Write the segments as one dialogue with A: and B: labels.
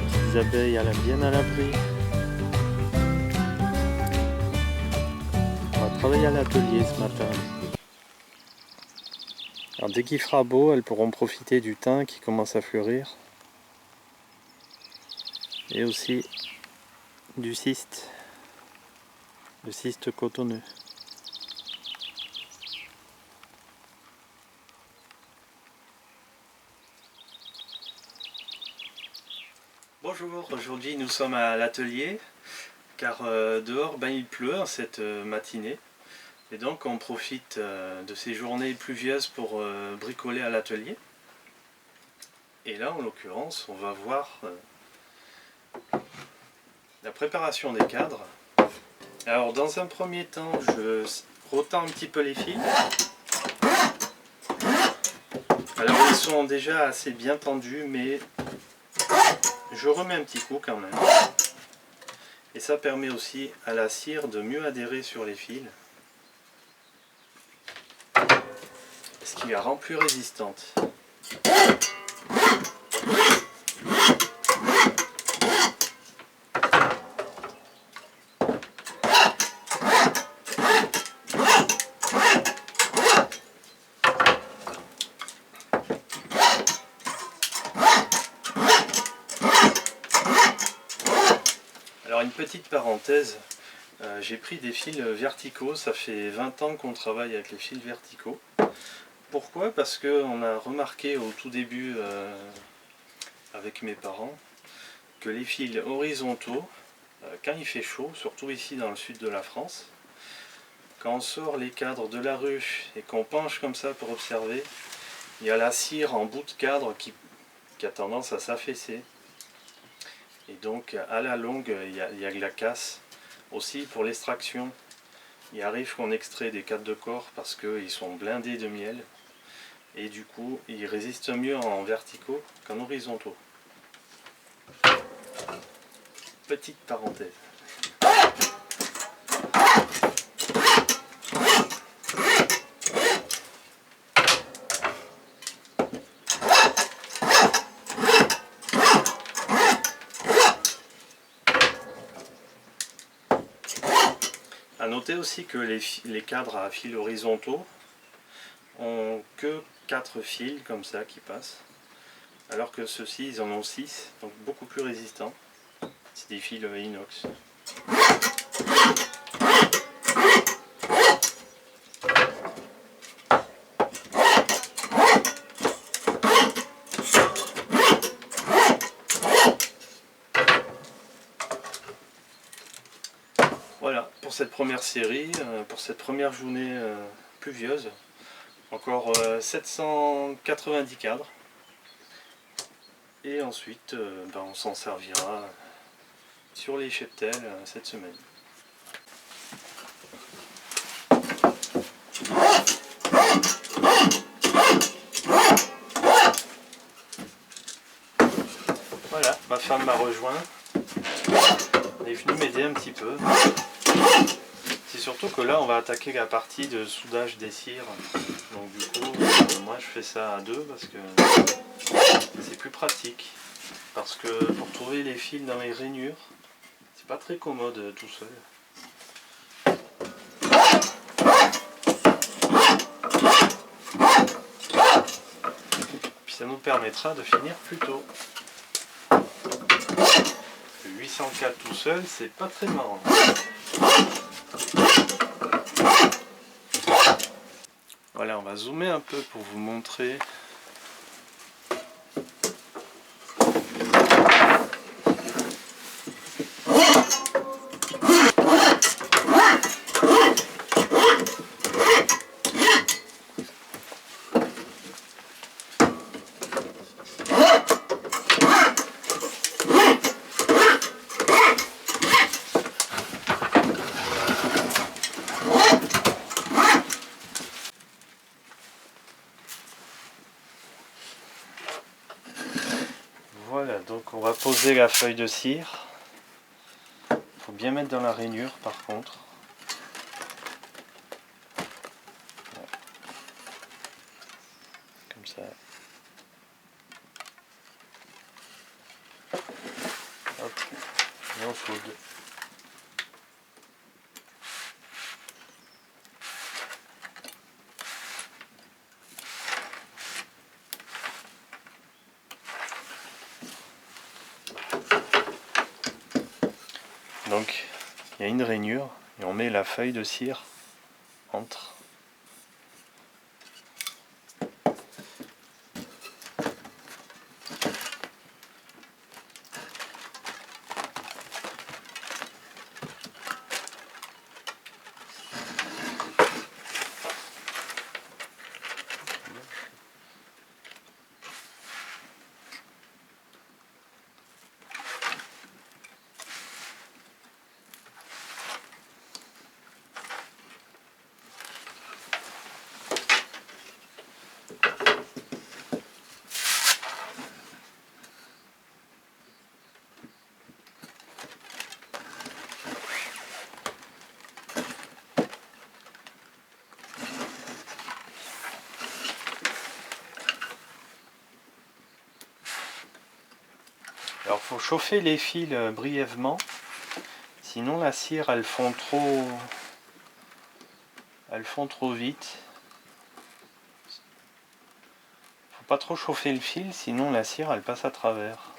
A: petites abeilles bien à l'abri. On va travailler à l'atelier ce matin. Alors dès qu'il fera beau, elles pourront profiter du thym qui commence à fleurir. Et aussi du cyste. Le cyste cotonneux. Bonjour, aujourd'hui nous sommes à l'atelier car dehors il pleut cette matinée et donc on profite de ces journées pluvieuses pour bricoler à l'atelier. Et là en l'occurrence on va voir la préparation des cadres. Alors dans un premier temps je retends un petit peu les fils. Alors ils sont déjà assez bien tendus mais je remets un petit coup quand même. Et ça permet aussi à la cire de mieux adhérer sur les fils. Ce qui la rend plus résistante. Alors une petite parenthèse, j'ai pris des fils verticaux, ça fait 20 ans qu'on travaille avec les fils verticaux. Pourquoi? Parce qu'on a remarqué au tout début avec mes parents que les fils horizontaux, quand il fait chaud, surtout ici dans le sud de la France, quand on sort les cadres de la rue et qu'on penche comme ça pour observer, il y a la cire en bout de cadre qui a tendance à s'affaisser. Et donc à la longue il y a de la casse. Aussi pour l'extraction, il arrive qu'on extrait des cadres de corps parce qu'ils sont blindés de miel. Et du coup ils résistent mieux en verticaux qu'en horizontaux. Petite parenthèse. A noter aussi que les cadres à fils horizontaux ont que 4 fils comme ça qui passent, alors que ceux-ci ils en ont 6, donc beaucoup plus résistants. C'est des fils inox. Voilà pour cette première série, pour cette première journée pluvieuse. Encore 790 cadres. Et ensuite on s'en servira sur les cheptels cette semaine. Voilà, ma femme m'a rejoint. Elle est venue m'aider un petit peu. C'est surtout que là on va attaquer la partie de soudage des cires. Donc du coup moi je fais ça à deux parce que c'est plus pratique. Parce que pour trouver les fils dans les rainures, c'est pas très commode tout seul. Puis ça nous permettra de finir plus tôt. 804 tout seul, c'est pas très marrant. Voilà, on va zoomer un peu pour vous montrer. Voilà, donc on va poser la feuille de cire. Il faut bien mettre dans la rainure par contre. Comme ça. Hop, et on soude. Donc il y a une rainure et on met la feuille de cire entre. Alors faut chauffer les fils brièvement, sinon la cire elles font trop vite. Faut pas trop chauffer le fil, sinon la cire elle passe à travers.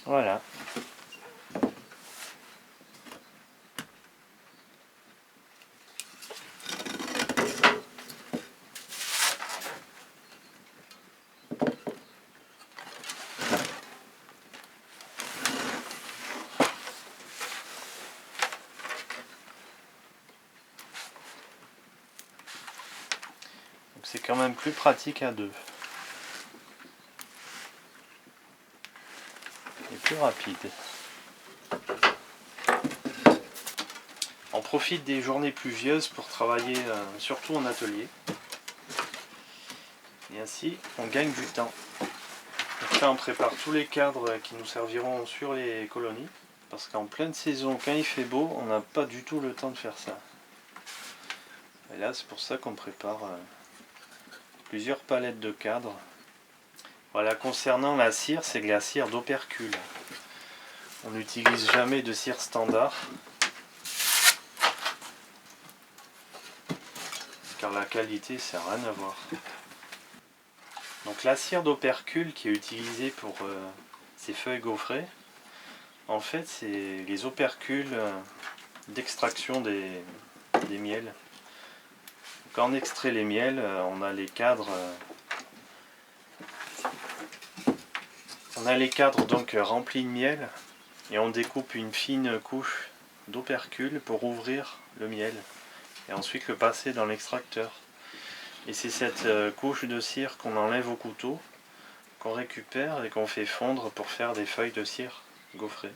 A: Voilà. C'est quand même plus pratique à deux. Et plus rapide. On profite des journées pluvieuses pour travailler surtout en atelier. Et ainsi, on gagne du temps. Donc là, on prépare tous les cadres qui nous serviront sur les colonies. Parce qu'en pleine saison, quand il fait beau, on n'a pas du tout le temps de faire ça. Et là, c'est pour ça qu'on prépare plusieurs palettes de cadres. Voilà, concernant la cire, c'est de la cire d'opercule. On n'utilise jamais de cire standard. Car la qualité, ça n'a rien à voir. Donc la cire d'opercule qui est utilisée pour ces feuilles gaufrées, en fait, c'est les opercules d'extraction des miels. Quand on extrait les miels, on a les cadres. Donc remplis de miel et on découpe une fine couche d'opercule pour ouvrir le miel et ensuite le passer dans l'extracteur. Et c'est cette couche de cire qu'on enlève au couteau, qu'on récupère et qu'on fait fondre pour faire des feuilles de cire gaufrées.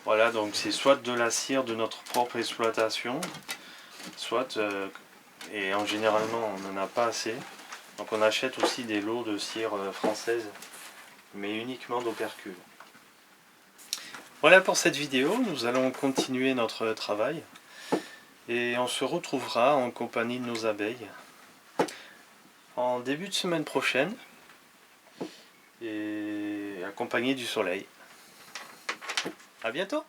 A: Voilà, donc c'est soit de la cire de notre propre exploitation, soit, et en généralement on n'en a pas assez, donc on achète aussi des lots de cire française, mais uniquement d'opercule. Voilà pour cette vidéo, nous allons continuer notre travail et on se retrouvera en compagnie de nos abeilles en début de semaine prochaine et accompagné du soleil. À bientôt!